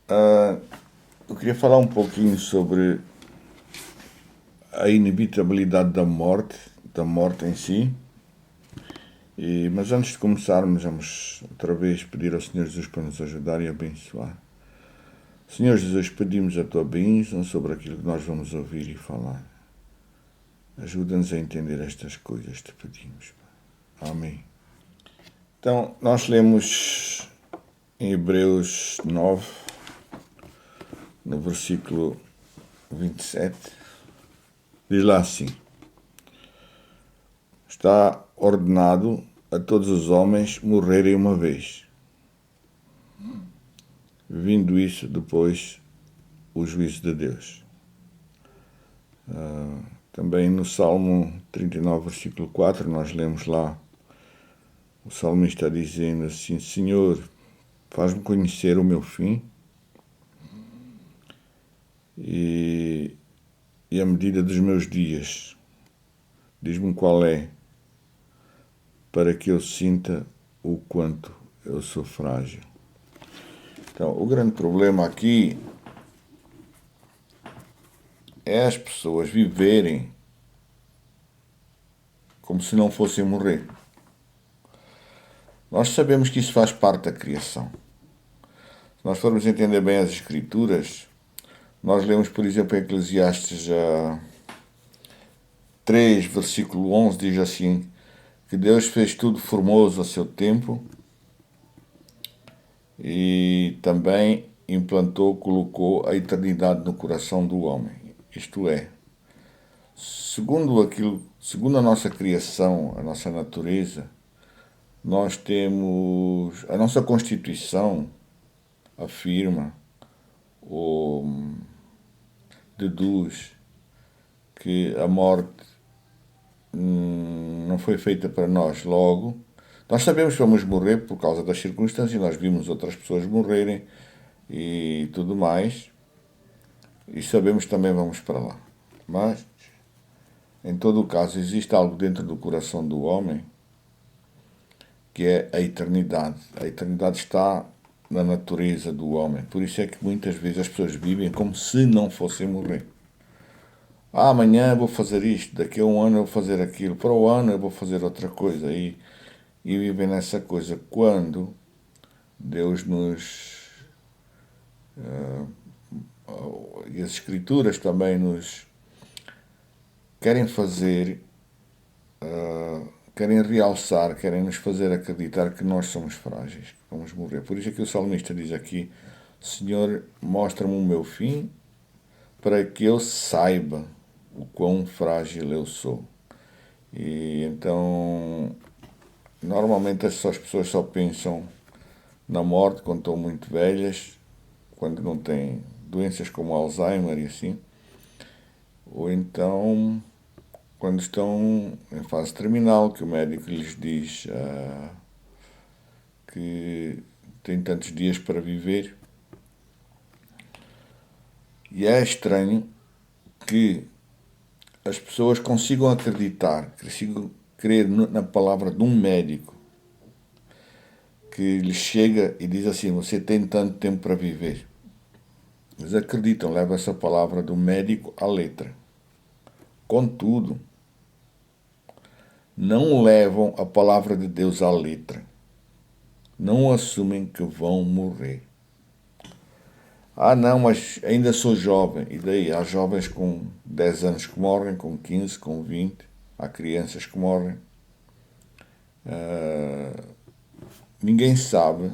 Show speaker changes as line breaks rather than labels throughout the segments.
Eu queria falar um pouquinho sobre a inevitabilidade da morte em si. Mas antes de começarmos, vamos outra vez pedir ao Senhor Jesus para nos ajudar e abençoar. Senhor Jesus, pedimos a tua bênção sobre aquilo que nós vamos ouvir e falar. Ajuda-nos a entender estas coisas, te pedimos. Amém. Então, nós lemos em Hebreus 9, no versículo 27, diz lá assim: está ordenado a todos os homens morrerem uma vez, vindo isso depois o juízo de Deus. Também no Salmo 39, versículo 4, nós lemos lá o salmista dizendo assim: Senhor, faz-me conhecer o meu fim e a medida dos meus dias. Diz-me qual é, para que eu sinta o quanto eu sou frágil. Então, o grande problema aqui é as pessoas viverem como se não fossem morrer. Nós sabemos que isso faz parte da criação. Se nós formos entender bem as Escrituras, nós lemos, por exemplo, em Eclesiastes 3, versículo 11, diz assim, que Deus fez tudo formoso a seu tempo e também colocou a eternidade no coração do homem. Isto é, segundo a nossa criação, a nossa natureza, nós temos, a nossa Constituição afirma ou deduz que a morte não foi feita para nós. Logo, nós sabemos que vamos morrer por causa das circunstâncias, nós vimos outras pessoas morrerem e tudo mais, e sabemos que também vamos para lá. Mas, em todo o caso, existe algo dentro do coração do homem que é a eternidade. A eternidade está na natureza do homem. Por isso é que muitas vezes as pessoas vivem como se não fossem morrer. Amanhã eu vou fazer isto, daqui a um ano eu vou fazer aquilo, para o ano eu vou fazer outra coisa. E vivem nessa coisa. Quando Deus e as Escrituras também nos querem fazer, querem realçar, querem nos fazer acreditar que nós somos frágeis, que vamos morrer. Por isso é que o salmista diz aqui: Senhor, mostra-me o meu fim para que eu saiba o quão frágil eu sou. E então, normalmente as pessoas só pensam na morte quando estão muito velhas, quando não têm doenças como Alzheimer e assim, ou então quando estão em fase terminal, que o médico lhes diz que tem tantos dias para viver. E é estranho que as pessoas consigam acreditar, consigam crer na palavra de um médico que lhes chega e diz assim: você tem tanto tempo para viver. Eles acreditam, levam essa palavra do médico à letra. Contudo, não levam a palavra de Deus à letra. Não assumem que vão morrer. Não, mas ainda sou jovem. E daí? Há jovens com 10 anos que morrem, com 15, com 20. Há crianças que morrem. Ninguém sabe,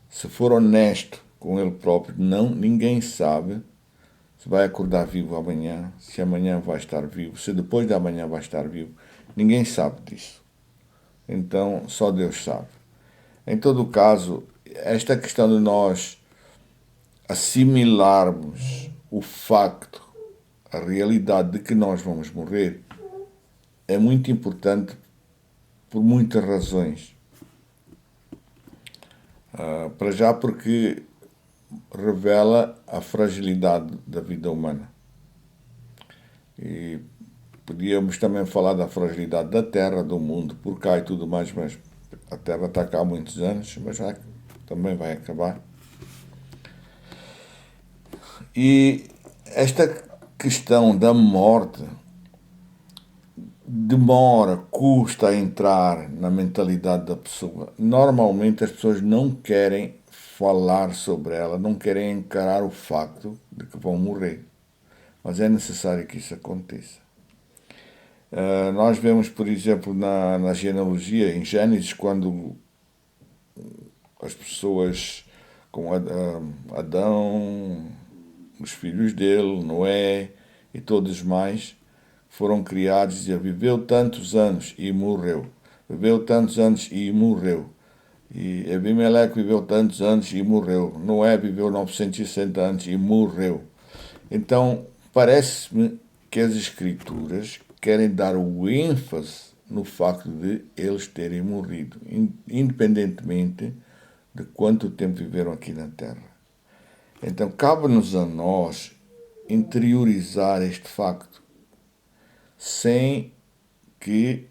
se for honesto com ele próprio, ninguém sabe se vai acordar vivo amanhã, se amanhã vai estar vivo, se depois de amanhã vai estar vivo. Ninguém sabe disso. Então, só Deus sabe. Em todo o caso, esta questão de nós assimilarmos o facto, a realidade de que nós vamos morrer, é muito importante por muitas razões. Para já porque revela a fragilidade da vida humana. E podíamos também falar da fragilidade da Terra, do mundo, por cá e tudo mais, mas a Terra está cá há muitos anos, mas também vai acabar. E esta questão da morte demora, custa a entrar na mentalidade da pessoa. Normalmente as pessoas não querem falar sobre ela, não querem encarar o facto de que vão morrer. Mas é necessário que isso aconteça. Nós vemos, por exemplo, na genealogia, em Gênesis, quando as pessoas, como Adão, os filhos dele, Noé e todos mais, foram criados e viveu tantos anos e morreu. Viveu tantos anos e morreu. E Abimeleque viveu tantos anos e morreu. Noé viveu 960 anos e morreu. Então, parece-me que as Escrituras querem dar o ênfase no facto de eles terem morrido, independentemente de quanto tempo viveram aqui na Terra. Então, cabe-nos a nós interiorizar este facto sem que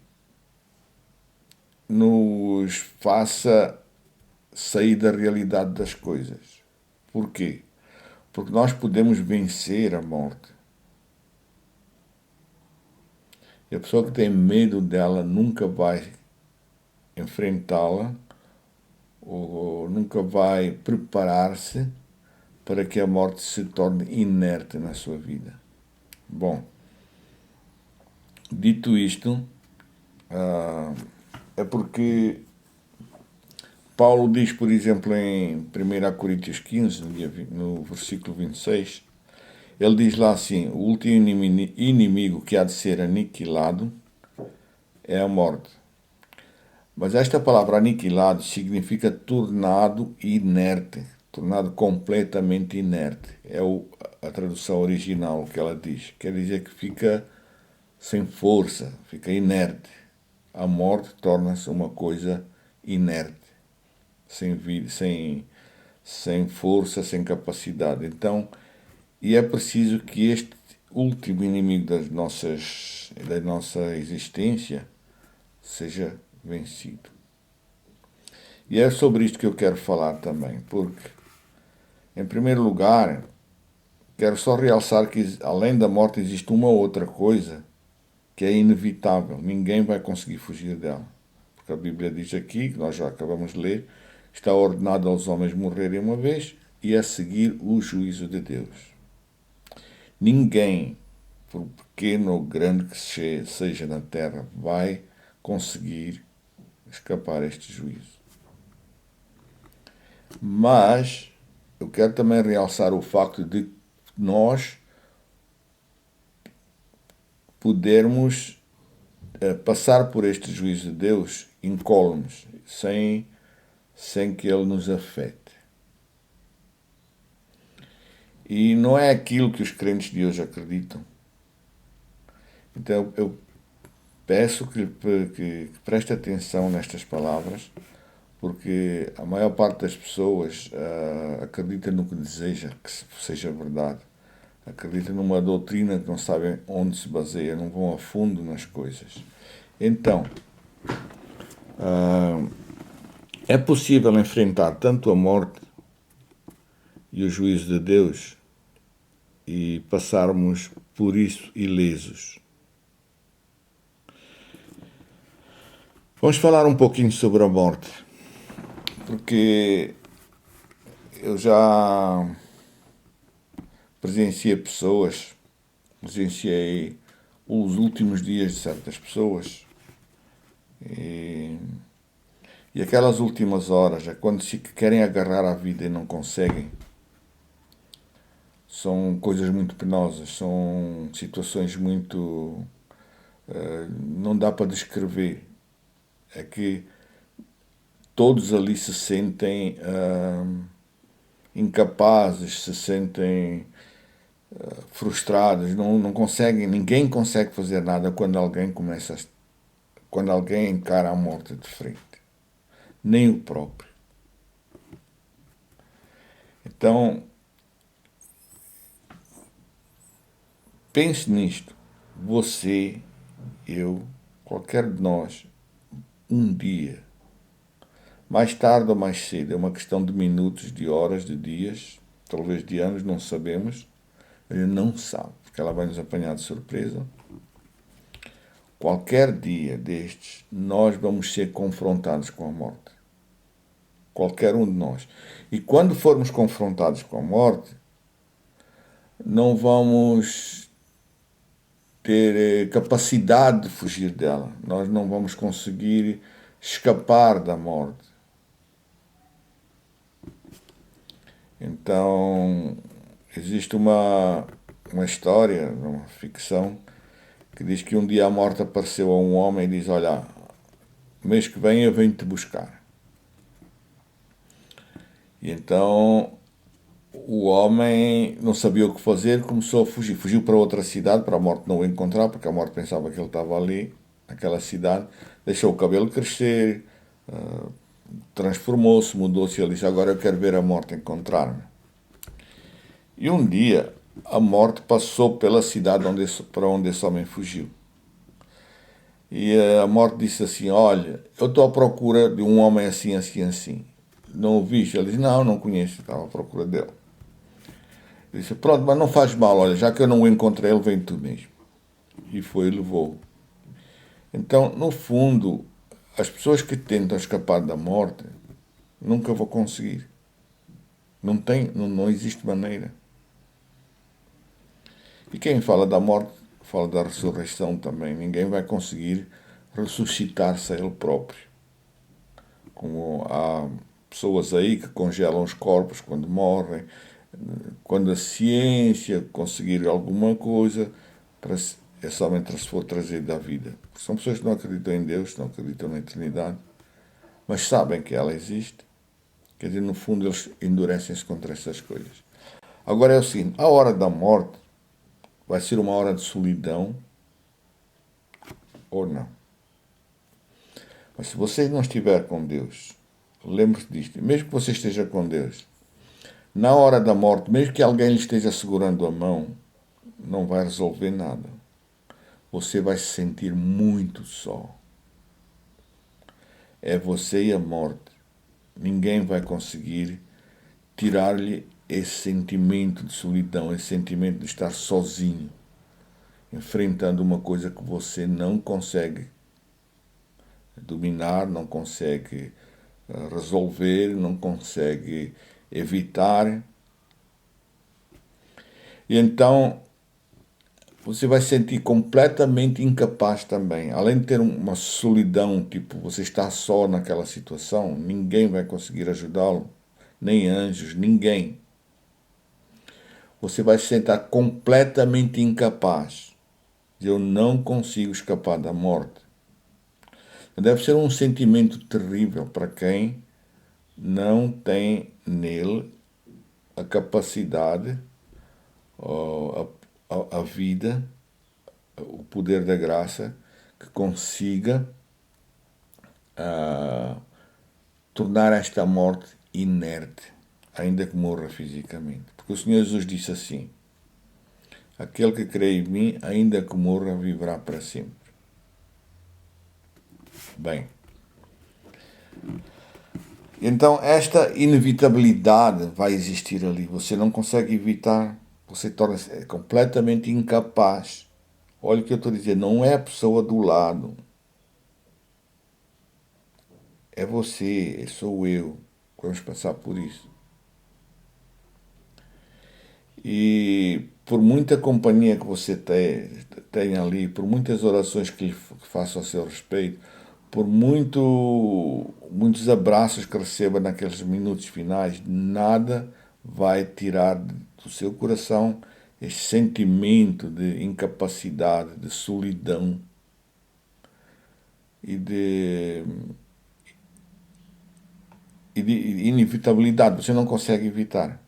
nos faça sair da realidade das coisas. Porquê? Porque nós podemos vencer a morte. E a pessoa que tem medo dela nunca vai enfrentá-la ou nunca vai preparar-se para que a morte se torne inerte na sua vida. Bom, dito isto, é porque Paulo diz, por exemplo, em 1 Coríntios 15, no versículo 26, ele diz lá assim: o último inimigo que há de ser aniquilado é a morte. Mas esta palavra aniquilado significa tornado inerte, tornado completamente inerte. É a tradução original que ela diz. Quer dizer que fica sem força, fica inerte. A morte torna-se uma coisa inerte, sem vida, sem força, sem capacidade. Então, e é preciso que este último inimigo da nossa existência seja vencido. E é sobre isto que eu quero falar também, porque, em primeiro lugar, quero só realçar que, além da morte, existe uma outra coisa que é inevitável, ninguém vai conseguir fugir dela. Porque a Bíblia diz aqui, que nós já acabamos de ler, está ordenado aos homens morrerem uma vez e a seguir o juízo de Deus. Ninguém, por pequeno ou grande que seja na terra, vai conseguir escapar a este juízo. Mas eu quero também realçar o facto de nós podermos passar por este juízo de Deus incólumes, sem que ele nos afete. E não é aquilo que os crentes de hoje acreditam. Então eu peço que preste atenção nestas palavras, porque a maior parte das pessoas acredita no que deseja que seja verdade. Acredita numa doutrina que não sabem onde se baseia, não vão a fundo nas coisas. Então, é possível enfrentar tanto a morte e o juízo de Deus e passarmos por isso ilesos. Vamos falar um pouquinho sobre a morte, porque eu já presenciei os últimos dias de certas pessoas e aquelas últimas horas, é quando se querem agarrar à vida e não conseguem. São coisas muito penosas, são situações muito... não dá para descrever. É que todos ali se sentem incapazes, se sentem frustrados, não conseguem, ninguém consegue fazer nada quando alguém encara a morte de frente. Nem o próprio. Então, pense nisto. Você, eu, qualquer de nós, um dia, mais tarde ou mais cedo, é uma questão de minutos, de horas, de dias, talvez de anos, não sabemos, A gente não sabe, porque ela vai nos apanhar de surpresa. Qualquer dia destes, nós vamos ser confrontados com a morte. Qualquer um de nós. E quando formos confrontados com a morte, não vamos ter capacidade de fugir dela. Nós não vamos conseguir escapar da morte. Então, existe uma história, uma ficção, que diz que um dia a morte apareceu a um homem e diz: olha, mês que vem eu venho-te buscar. E então o homem não sabia o que fazer, começou a fugir. Fugiu para outra cidade, para a morte não o encontrar, porque a morte pensava que ele estava ali, naquela cidade. Deixou o cabelo crescer, transformou-se, mudou-se. Ele disse: agora eu quero ver a morte encontrar-me. E um dia a morte passou pela cidade para onde esse homem fugiu. E a morte disse assim: olha, eu estou à procura de um homem assim, assim, assim. Não o viste? Ele disse: não, não conheço, estava à procura dele. Ele disse: pronto, mas não faz mal, olha, já que eu não o encontrei, ele vem tu mesmo. E foi e levou. Então, no fundo, as pessoas que tentam escapar da morte nunca vão conseguir. Não existe maneira. E quem fala da morte, fala da ressurreição também. Ninguém vai conseguir ressuscitar-se a ele próprio. Como há pessoas aí que congelam os corpos quando morrem, quando a ciência conseguir alguma coisa, é somente se for trazido à vida. São pessoas que não acreditam em Deus, não acreditam na eternidade, mas sabem que ela existe. Quer dizer, no fundo, eles endurecem-se contra essas coisas. Agora é o seguinte: a hora da morte vai ser uma hora de solidão ou não. Mas se você não estiver com Deus, lembre-se disto, mesmo que você esteja com Deus, na hora da morte, mesmo que alguém lhe esteja segurando a mão, não vai resolver nada. Você vai se sentir muito só. É você e a morte. Ninguém vai conseguir tirar-lhe esse sentimento de solidão, esse sentimento de estar sozinho, enfrentando uma coisa que você não consegue dominar, não consegue resolver, não consegue evitar. E então você vai se sentir completamente incapaz também. Além de ter uma solidão, tipo, você está só naquela situação, ninguém vai conseguir ajudá-lo, nem anjos, ninguém. Você vai se sentir completamente incapaz. Eu não consigo escapar da morte. Deve ser um sentimento terrível para quem não tem nele a capacidade, a vida, o poder da graça que consiga tornar esta morte inerte, ainda que morra fisicamente. Porque o Senhor Jesus disse assim: aquele que crê em mim, ainda que morra, viverá para sempre. Bem, então esta inevitabilidade vai existir ali. Você não consegue evitar, você torna-se completamente incapaz. Olha o que eu estou a dizer, não é a pessoa do lado. É você, sou eu. Vamos passar por isso. E por muita companhia que você tenha ali, por muitas orações que faça a seu respeito, por muitos abraços que receba naqueles minutos finais, nada vai tirar do seu coração esse sentimento de incapacidade, de solidão e de inevitabilidade. Você não consegue evitar.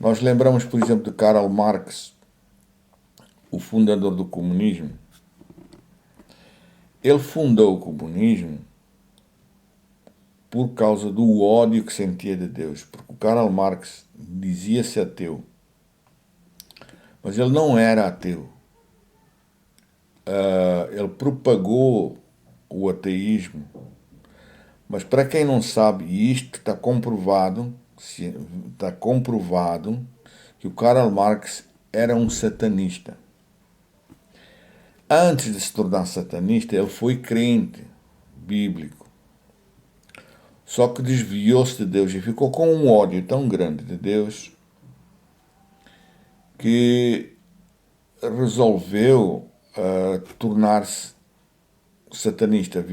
Nós lembramos, por exemplo, de Karl Marx, o fundador do comunismo. Ele fundou o comunismo por causa do ódio que sentia de Deus. Porque o Karl Marx dizia-se ateu, mas ele não era ateu. Ele propagou o ateísmo. Mas para quem não sabe, e isto está comprovado que o Karl Marx era um satanista. Antes de se tornar satanista, ele foi crente bíblico. Só que desviou-se de Deus e ficou com um ódio tão grande de Deus que resolveu tornar-se satanista,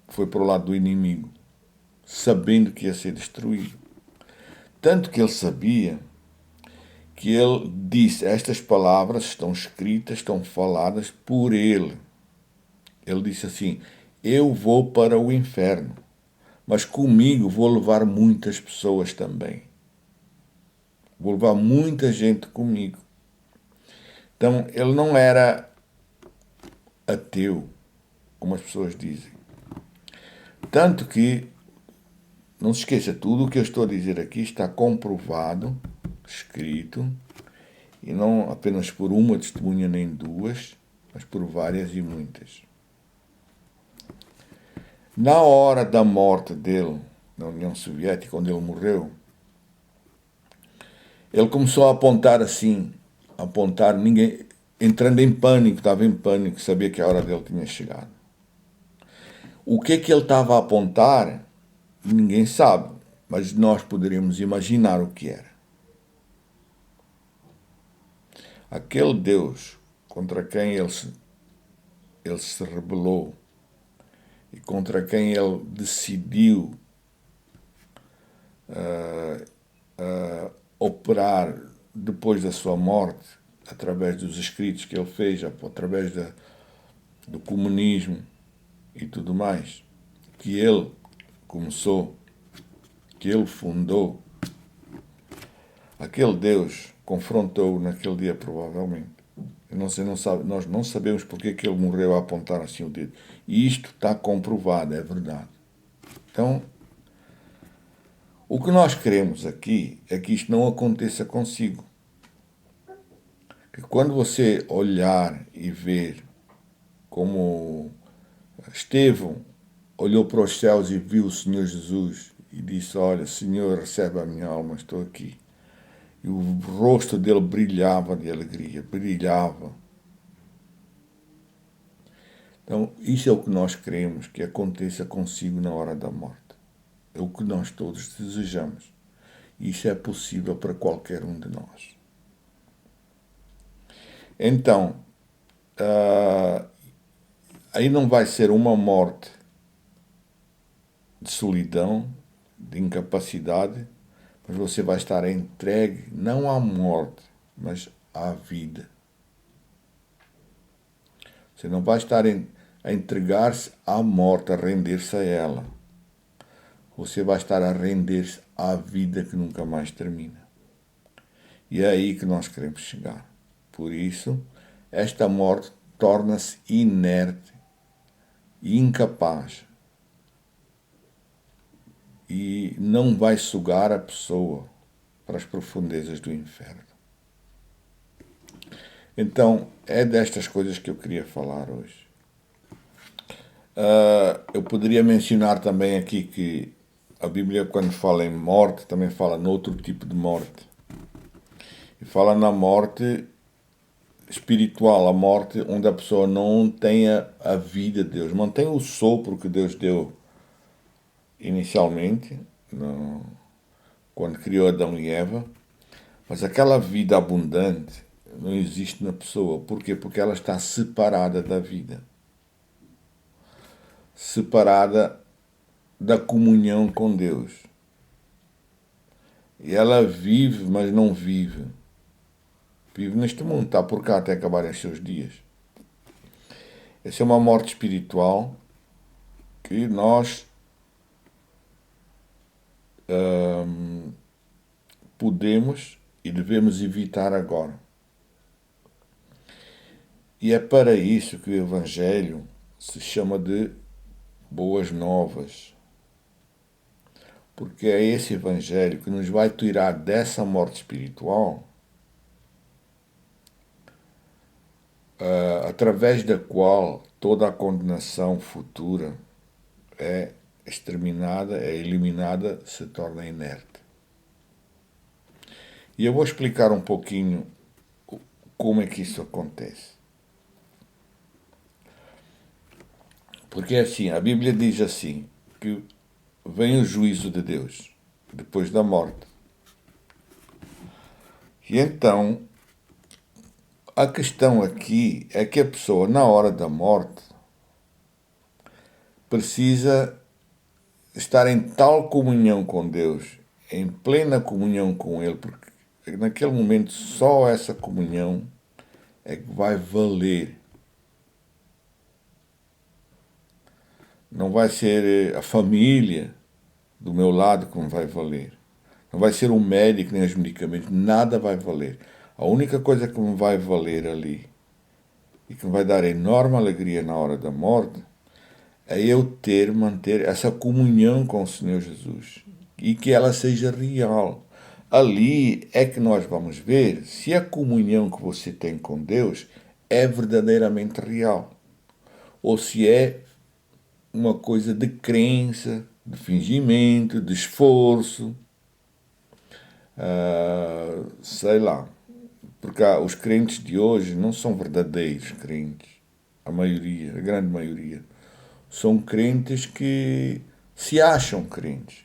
foi para o lado do inimigo, sabendo que ia ser destruído. Tanto que ele sabia que ele disse, estas palavras estão escritas, estão faladas por ele. Ele disse assim, eu vou para o inferno, mas comigo vou levar muitas pessoas também. Vou levar muita gente comigo. Então, ele não era ateu, como as pessoas dizem. Tanto que, não se esqueça, tudo o que eu estou a dizer aqui está comprovado, escrito, e não apenas por uma testemunha nem duas, mas por várias e muitas. Na hora da morte dele, na União Soviética, onde ele morreu, ele começou a apontar assim, ninguém, entrando em pânico, estava em pânico, sabia que a hora dele tinha chegado. O que ele estava a apontar, ninguém sabe, mas nós poderíamos imaginar o que era. Aquele Deus contra quem ele se rebelou e contra quem ele decidiu operar depois da sua morte, através dos escritos que ele fez, através do comunismo e tudo mais, que ele começou, que ele fundou, aquele Deus confrontou naquele dia, provavelmente. Nós não sabemos porque que ele morreu a apontar assim o dedo. E isto está comprovado, é verdade. Então, o que nós queremos aqui é que isto não aconteça consigo. Que quando você olhar e ver como Estevão olhou para os céus e viu o Senhor Jesus e disse, olha, Senhor, recebe a minha alma, estou aqui. E o rosto dele brilhava de alegria, brilhava. Então, isso é o que nós queremos que aconteça consigo na hora da morte. É o que nós todos desejamos. E isso é possível para qualquer um de nós. Então, aí não vai ser uma morte de solidão, de incapacidade, mas você vai estar entregue não à morte, mas à vida. Você não vai estar a entregar-se à morte, a render-se a ela. Você vai estar a render-se à vida que nunca mais termina. E é aí que nós queremos chegar. Por isso, esta morte torna-se inerte e incapaz. E não vai sugar a pessoa para as profundezas do inferno. Então, é destas coisas que eu queria falar hoje. Eu poderia mencionar também aqui que a Bíblia, quando fala em morte, também fala noutro tipo de morte. E fala na morte espiritual, a morte onde a pessoa não tem a vida de Deus, mantém o sopro que Deus deu inicialmente, quando criou Adão e Eva, mas aquela vida abundante não existe na pessoa. Por quê? Porque ela está separada da vida. Separada da comunhão com Deus. E ela vive, mas não vive. Vive neste mundo, está por cá até acabarem os seus dias. Essa é uma morte espiritual que nós podemos e devemos evitar agora. E é para isso que o Evangelho se chama de Boas Novas. Porque é esse Evangelho que nos vai tirar dessa morte espiritual, através da qual toda a condenação futura é exterminada, é eliminada, se torna inerte. E eu vou explicar um pouquinho como é que isso acontece. Porque assim, a Bíblia diz assim, que vem o juízo de Deus, depois da morte. E então, a questão aqui é que a pessoa, na hora da morte, precisa estar em tal comunhão com Deus, em plena comunhão com Ele, porque naquele momento só essa comunhão é que vai valer. Não vai ser a família do meu lado que não vai valer. Não vai ser o médico nem os medicamentos, nada vai valer. A única coisa que me vai valer ali e que me vai dar enorme alegria na hora da morte é eu manter essa comunhão com o Senhor Jesus e que ela seja real. Ali é que nós vamos ver se a comunhão que você tem com Deus é verdadeiramente real ou se é uma coisa de crença, de fingimento, de esforço, sei lá. Porque os crentes de hoje não são verdadeiros crentes. A maioria, a grande maioria. São crentes que se acham crentes.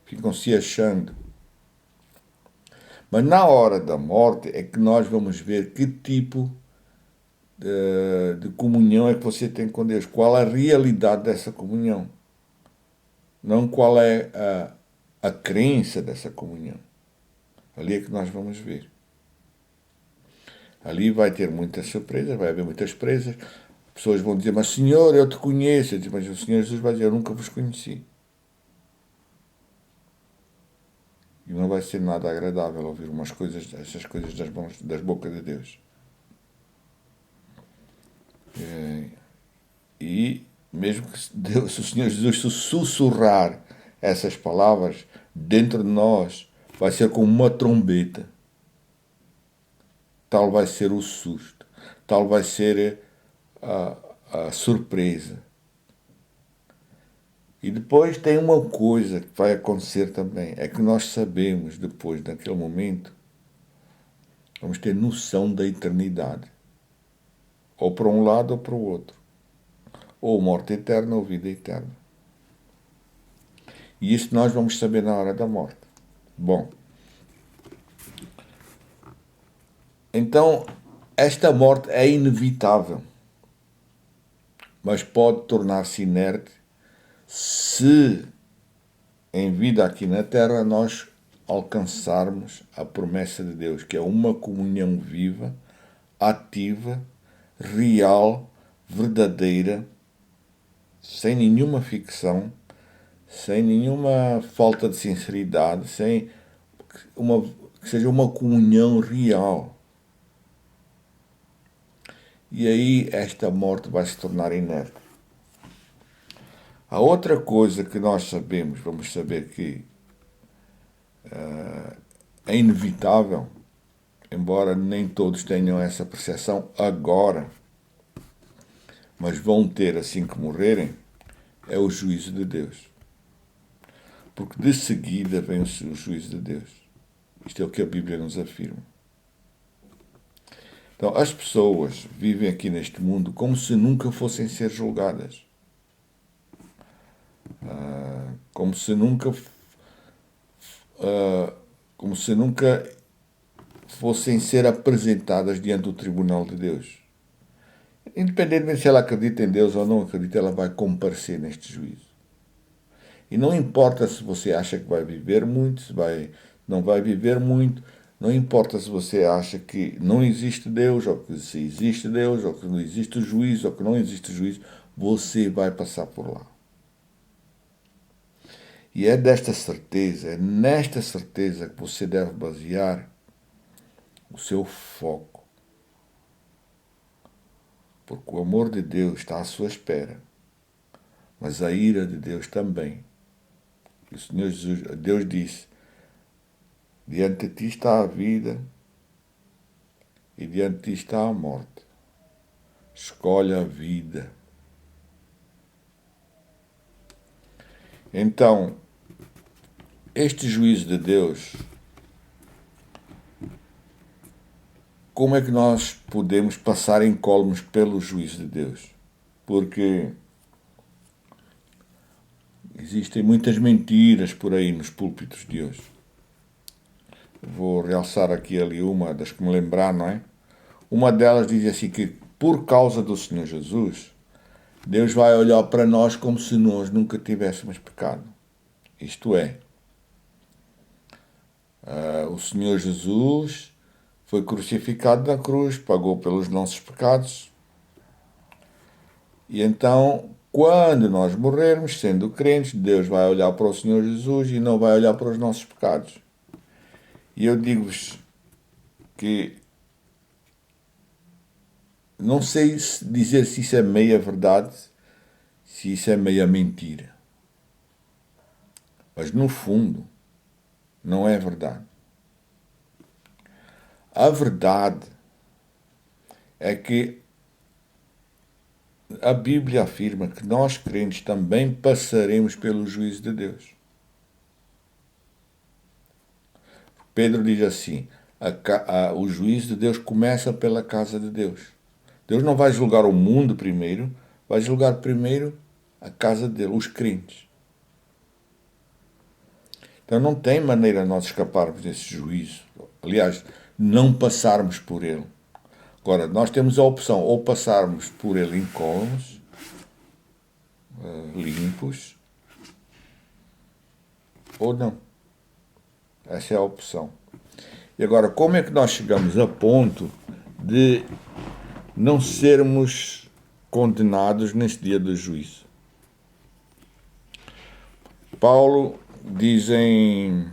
Ficam se achando. Mas na hora da morte é que nós vamos ver que tipo de comunhão é que você tem com Deus. Qual a realidade dessa comunhão. Não qual é a crença dessa comunhão. Ali é que nós vamos ver. Ali vai ter muitas surpresas, vai haver muitas presas. Pessoas vão dizer, mas Senhor, eu te conheço. Eu digo, mas o Senhor Jesus vai dizer, eu nunca vos conheci. E não vai ser nada agradável ouvir essas coisas das bocas de Deus. E mesmo que Deus, se o Senhor Jesus sussurrar essas palavras dentro de nós, vai ser como uma trombeta. Tal vai ser o susto, tal vai ser a surpresa. E depois tem uma coisa que vai acontecer também, é que nós sabemos depois, naquele momento, vamos ter noção da eternidade. Ou para um lado ou para o outro. Ou morte eterna ou vida eterna. E isso nós vamos saber na hora da morte. Bom, então esta morte é inevitável, mas pode tornar-se inerte se em vida aqui na Terra nós alcançarmos a promessa de Deus, que é uma comunhão viva, ativa, real, verdadeira, sem nenhuma ficção, sem nenhuma falta de sinceridade, que seja uma comunhão real. E aí esta morte vai se tornar inerte. A outra coisa que nós sabemos, vamos saber que é inevitável, embora nem todos tenham essa percepção agora, mas vão ter assim que morrerem, é o juízo de Deus. Porque de seguida vem o juízo de Deus. Isto é o que a Bíblia nos afirma. Então, as pessoas vivem aqui neste mundo como se nunca fossem ser julgadas. Como se nunca fossem ser apresentadas diante do tribunal de Deus. Independentemente se ela acredita em Deus ou não acredita, ela vai comparecer neste juízo. E não importa se você acha que vai viver muito, não vai viver muito, não importa se você acha que não existe Deus, ou que se existe Deus, ou que não existe juízo, ou que não existe juízo, você vai passar por lá. E é nesta certeza que você deve basear o seu foco. Porque o amor de Deus está à sua espera, mas a ira de Deus também. O Senhor Jesus, Deus disse, diante de ti está a vida e diante de ti está a morte. Escolhe a vida. Então, este juízo de Deus como é que nós podemos passar incólumes pelo juízo de Deus? Porque existem muitas mentiras por aí nos púlpitos de hoje. Vou realçar aqui ali uma das que me lembrar, não é? Uma delas diz assim que, por causa do Senhor Jesus, Deus vai olhar para nós como se nós nunca tivéssemos pecado. Isto é, o Senhor Jesus foi crucificado na cruz, pagou pelos nossos pecados. E então, quando nós morrermos, sendo crentes, Deus vai olhar para o Senhor Jesus e não vai olhar para os nossos pecados. E eu digo-vos que não sei dizer se isso é meia verdade, se isso é meia mentira. Mas, no fundo, não é verdade. A verdade é que a Bíblia afirma que nós, crentes, também passaremos pelo juízo de Deus. Pedro diz assim, o juízo de Deus começa pela casa de Deus. Deus não vai julgar o mundo primeiro, vai julgar primeiro a casa dele, os crentes. Então não tem maneira de nós escaparmos desse juízo. Aliás, não passarmos por ele. Agora, nós temos a opção ou passarmos por ele incólumes, limpos, ou não. Essa é a opção. E agora, como é que nós chegamos a ponto de não sermos condenados nesse dia do juízo? Paulo diz em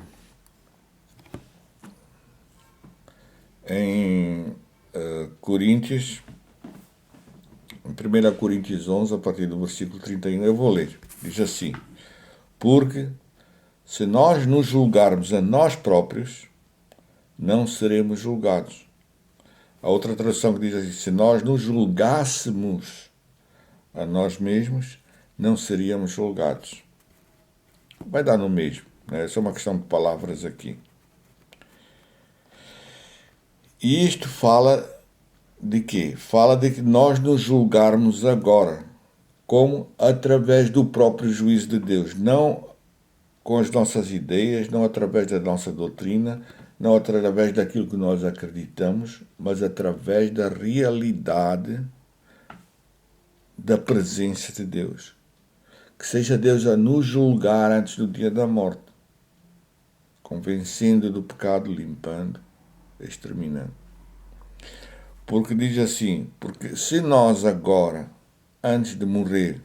Coríntios, em 1 Coríntios 11, a partir do versículo 31, eu vou ler. Diz assim, porque se nós nos julgarmos a nós próprios, não seremos julgados. A outra tradução que diz assim, se nós nos julgássemos a nós mesmos, não seríamos julgados. Vai dar no mesmo, né? Essa é uma questão de palavras aqui. E isto fala de quê? Fala de que nós nos julgarmos agora, como através do próprio juízo de Deus, não com as nossas ideias, não através da nossa doutrina, não através daquilo que nós acreditamos, mas através da realidade da presença de Deus. Que seja Deus a nos julgar antes do dia da morte, convencendo do pecado, limpando, exterminando. Porque diz assim, porque se nós agora, antes de morrer,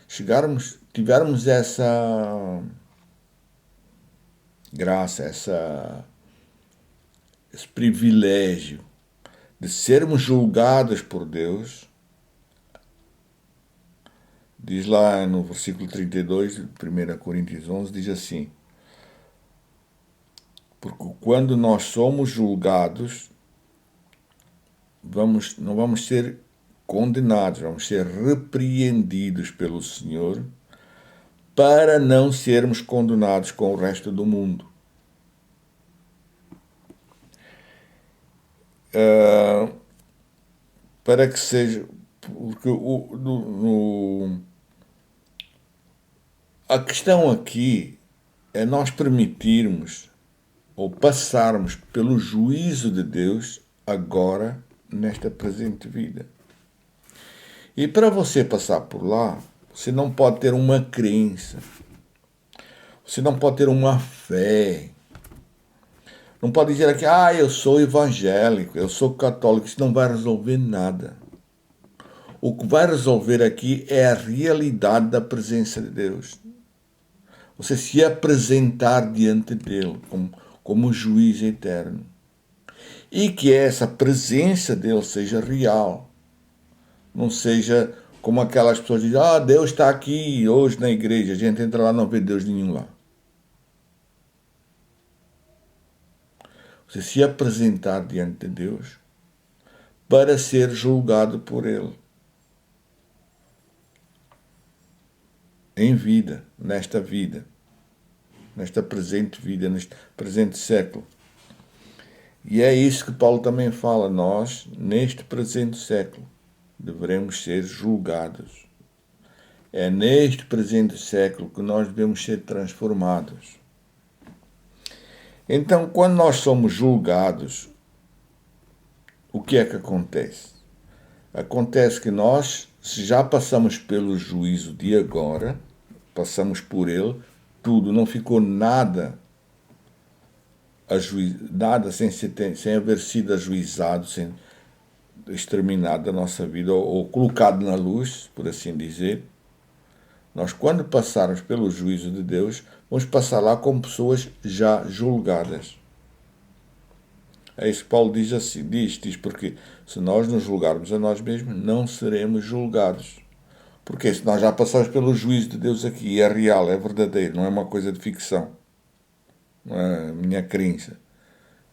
tivermos essa graça, esse privilégio de sermos julgados por Deus, diz lá no versículo 32 de 1 Coríntios 11, diz assim, porque quando nós somos julgados, não vamos ser condenados, vamos ser repreendidos pelo Senhor para não sermos condenados com o resto do mundo. Para que seja, porque a questão aqui é nós permitirmos ou passarmos pelo juízo de Deus agora nesta presente vida. E para você passar por lá, você não pode ter uma crença, você não pode ter uma fé, não pode dizer aqui, eu sou evangélico, eu sou católico, isso não vai resolver nada. O que vai resolver aqui é a realidade da presença de Deus. Você se apresentar diante dele como juiz eterno. E que essa presença dele seja real. Não seja como aquelas pessoas que dizem, Deus está aqui hoje na igreja. A gente entra lá e não vê Deus nenhum lá. Você se apresentar diante de Deus para ser julgado por ele. Em vida, nesta presente vida, neste presente século. E é isso que Paulo também fala. Nós, neste presente século, devemos ser julgados. É neste presente século que nós devemos ser transformados. Então, quando nós somos julgados, o que é que acontece? Acontece que nós, se já passamos pelo juízo de agora, passamos por ele, tudo, não ficou nada nada sem haver sido ajuizado, sem exterminado da nossa vida, ou colocado na luz, por assim dizer. Nós, quando passarmos pelo juízo de Deus, vamos passar lá como pessoas já julgadas. É isso que Paulo diz assim, diz porque se nós nos julgarmos a nós mesmos, não seremos julgados. Porque se nós já passamos pelo juízo de Deus aqui, e é real, é verdadeiro, não é uma coisa de ficção, não é a minha crença.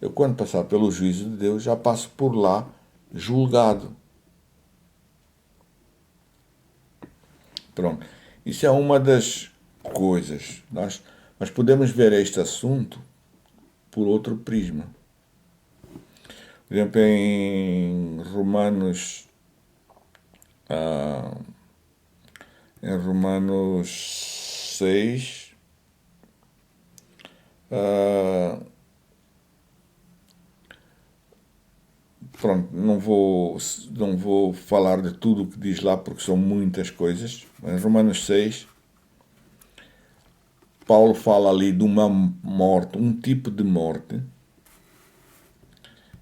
Eu, quando passar pelo juízo de Deus, já passo por lá julgado. Pronto. Isso é uma das coisas. Nós podemos ver este assunto por outro prisma. Por exemplo, em Romanos, em Romanos 6, pronto, não vou falar de tudo o que diz lá porque são muitas coisas. Em Romanos 6, Paulo fala ali de uma morte, um tipo de morte.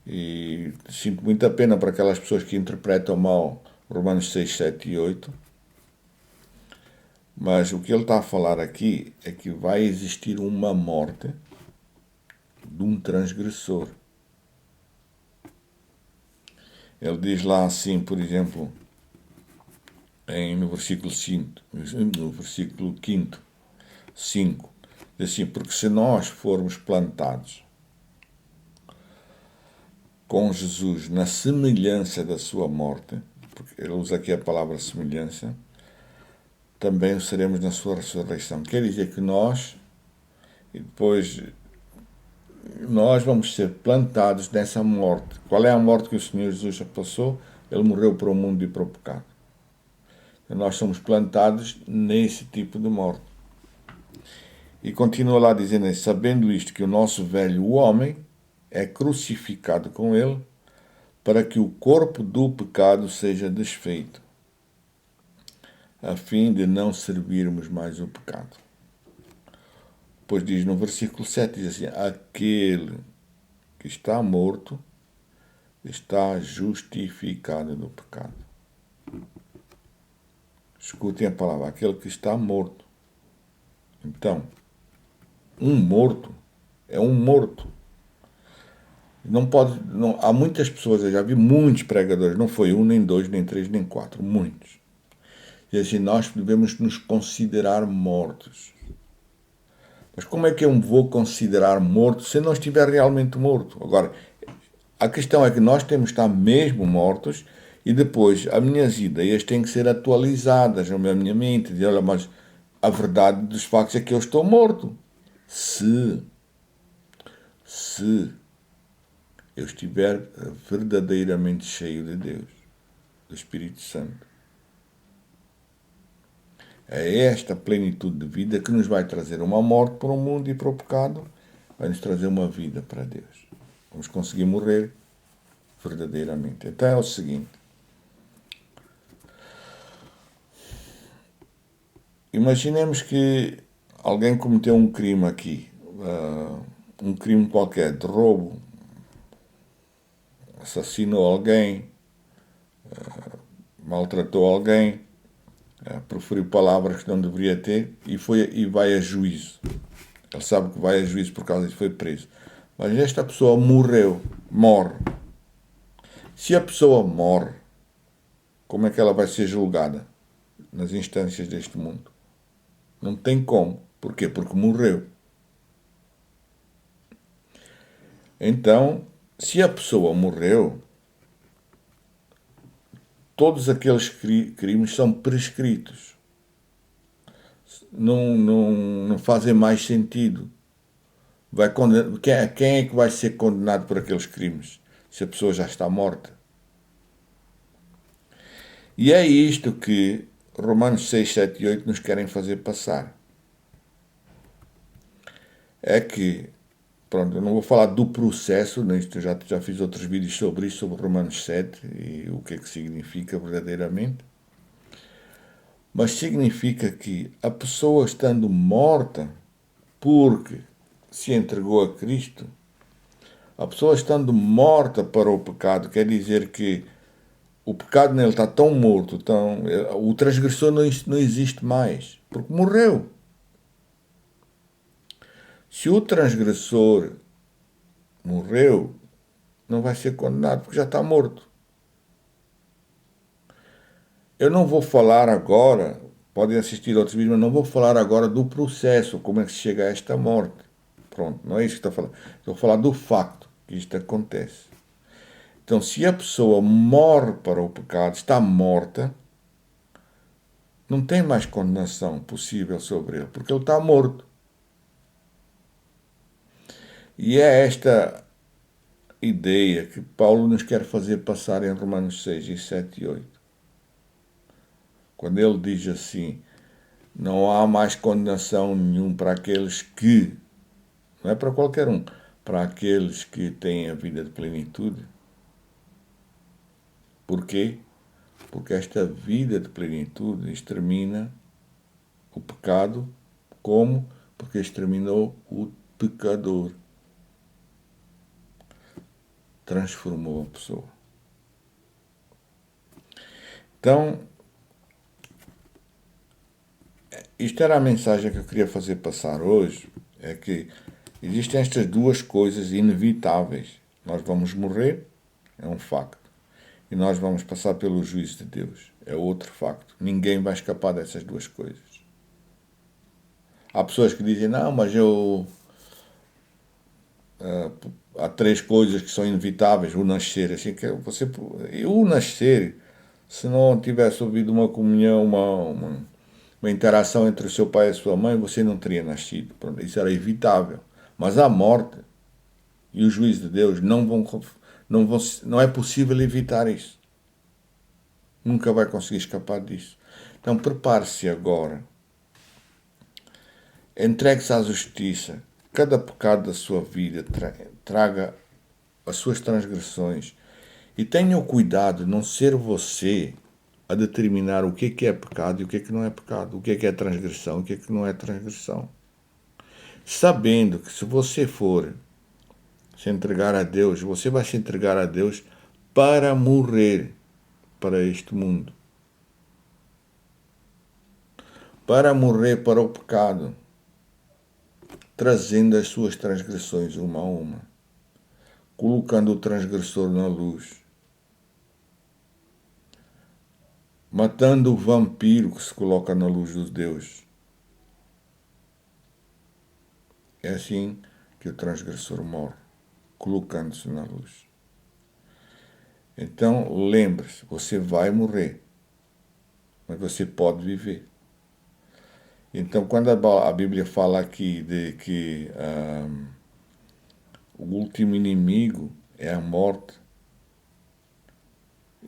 E sinto muita pena para aquelas pessoas que interpretam mal Romanos 6, 7 e 8. Mas o que ele está a falar aqui é que vai existir uma morte de um transgressor. Ele diz lá assim, por exemplo, no versículo 5, no versículo 5, diz assim, porque se nós formos plantados com Jesus na semelhança da sua morte, porque ele usa aqui a palavra semelhança, também o seremos na sua ressurreição. Quer dizer que nós, e depois nós vamos ser plantados nessa morte. Qual é a morte que o Senhor Jesus já passou? Ele morreu para o mundo e para o pecado. Então, nós somos plantados nesse tipo de morte. E continua lá dizendo, sabendo isto, que o nosso velho homem é crucificado com ele, para que o corpo do pecado seja desfeito, a fim de não servirmos mais o pecado. Pois diz no versículo 7, diz assim, aquele que está morto está justificado do pecado. Escutem a palavra, aquele que está morto. Então, um morto é um morto. Há muitas pessoas, eu já vi muitos pregadores, não foi um, nem dois, nem três, nem quatro, muitos. E assim, nós devemos nos considerar mortos. Mas como é que eu me vou considerar morto se não estiver realmente morto? Agora, a questão é que nós temos que estar mesmo mortos e depois as minhas ideias têm que ser atualizadas na minha mente. Dizer, olha, mas a verdade dos factos é que eu estou morto. Se eu estiver verdadeiramente cheio de Deus, do Espírito Santo. É esta plenitude de vida que nos vai trazer uma morte para o mundo e para o pecado, vai nos trazer uma vida para Deus. Vamos conseguir morrer verdadeiramente. Então é o seguinte. Imaginemos que alguém cometeu um crime aqui, um crime qualquer, de roubo, assassinou alguém, maltratou alguém, proferiu palavras que não deveria ter e vai a juízo. Ele sabe que vai a juízo por causa disso, foi preso. Mas esta pessoa morre. Se a pessoa morre, como é que ela vai ser julgada nas instâncias deste mundo? Não tem como. Porquê? Porque morreu. Então, se a pessoa morreu, todos aqueles crimes são prescritos. Não fazem mais sentido. quem é que vai ser condenado por aqueles crimes? Se a pessoa já está morta. E é isto que Romanos 6, 7 e 8 nos querem fazer passar. É que, pronto, eu não vou falar do processo, nisto já fiz outros vídeos sobre isso, sobre Romanos 7 e o que é que significa verdadeiramente. Mas significa que a pessoa estando morta porque se entregou a Cristo, a pessoa estando morta para o pecado, quer dizer que o pecado nele está tão morto, o transgressor não existe mais, porque morreu. Se o transgressor morreu, não vai ser condenado, porque já está morto. Eu não vou falar agora, podem assistir outros vídeos, mas não vou falar agora do processo, como é que se chega a esta morte. Pronto, não é isso que estou a falar. Estou a falar do facto que isto acontece. Então, se a pessoa morre para o pecado, está morta, não tem mais condenação possível sobre ele, porque ele está morto. E é esta ideia que Paulo nos quer fazer passar em Romanos 6, e 7 e 8. Quando ele diz assim, não há mais condenação nenhum para aqueles que, não é para qualquer um, para aqueles que têm a vida de plenitude. Por quê? Porque esta vida de plenitude extermina o pecado. Como? Porque exterminou o pecador. Transformou a pessoa. Então, isto era a mensagem que eu queria fazer passar hoje, é que existem estas duas coisas inevitáveis. Nós vamos morrer, é um facto. E nós vamos passar pelo juízo de Deus, é outro facto. Ninguém vai escapar dessas duas coisas. Há pessoas que dizem, não, mas há três coisas que são inevitáveis, o nascer, assim, que o nascer, se não tivesse ouvido uma comunhão, uma interação entre o seu pai e a sua mãe, você não teria nascido. Pronto, isso era evitável. Mas a morte e o juízo de Deus não é possível evitar isso. Nunca vai conseguir escapar disso. Então prepare-se agora. Entregue-se à justiça. Cada pecado da sua vida traga as suas transgressões. E tenha o cuidado de não ser você a determinar o que é pecado e o que não é pecado. O que é transgressão e o que não é transgressão. Sabendo que se você for se entregar a Deus, você vai se entregar a Deus para morrer para este mundo. Para morrer para o pecado, trazendo as suas transgressões uma a uma, colocando o transgressor na luz, matando o vampiro que se coloca na luz dos Deus. É assim que o transgressor morre, colocando-se na luz. Então, lembre-se, você vai morrer, mas você pode viver. Então, quando a Bíblia fala aqui de que o último inimigo é a morte,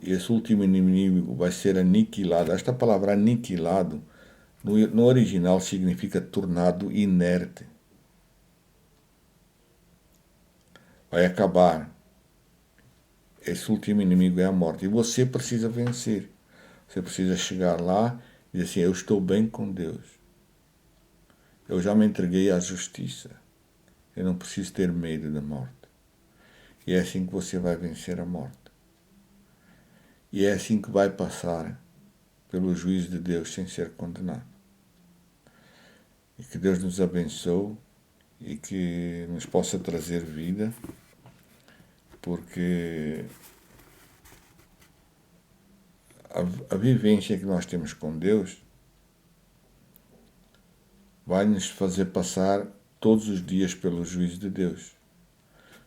e esse último inimigo vai ser aniquilado. Esta palavra aniquilado, no original, significa tornado inerte. Vai acabar. Esse último inimigo é a morte. E você precisa vencer. Você precisa chegar lá e dizer assim, eu estou bem com Deus. Eu já me entreguei à justiça. Eu não preciso ter medo da morte. E é assim que você vai vencer a morte. E é assim que vai passar pelo juízo de Deus sem ser condenado. E que Deus nos abençoe e que nos possa trazer vida, porque a vivência que nós temos com Deus vai nos fazer passar todos os dias pelo juízo de Deus.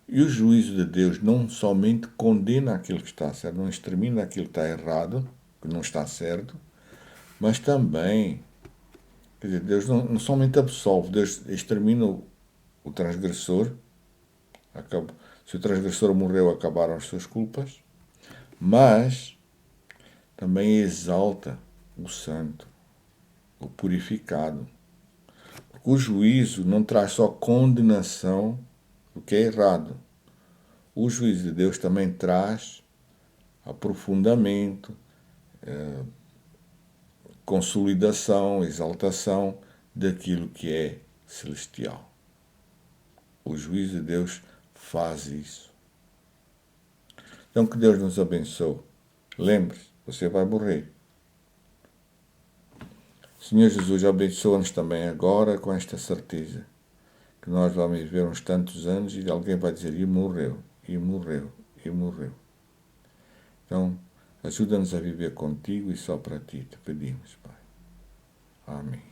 E o juízo de Deus não somente condena aquilo que está certo, não extermina aquilo que está errado, que não está certo, mas também, quer dizer, Deus não somente absolve, Deus extermina o transgressor, se o transgressor morreu, acabaram as suas culpas, mas também exalta o santo, o purificado. Porque o juízo não traz só condenação do que é errado. O juízo de Deus também traz aprofundamento, consolidação, exaltação daquilo que é celestial. O juízo de Deus faz isso. Então que Deus nos abençoe. Lembre-se, você vai morrer. Senhor Jesus, abençoa-nos também agora com esta certeza, que nós vamos viver uns tantos anos e alguém vai dizer, e morreu, e morreu, e morreu. Então, ajuda-nos a viver contigo e só para ti te pedimos, Pai. Amém.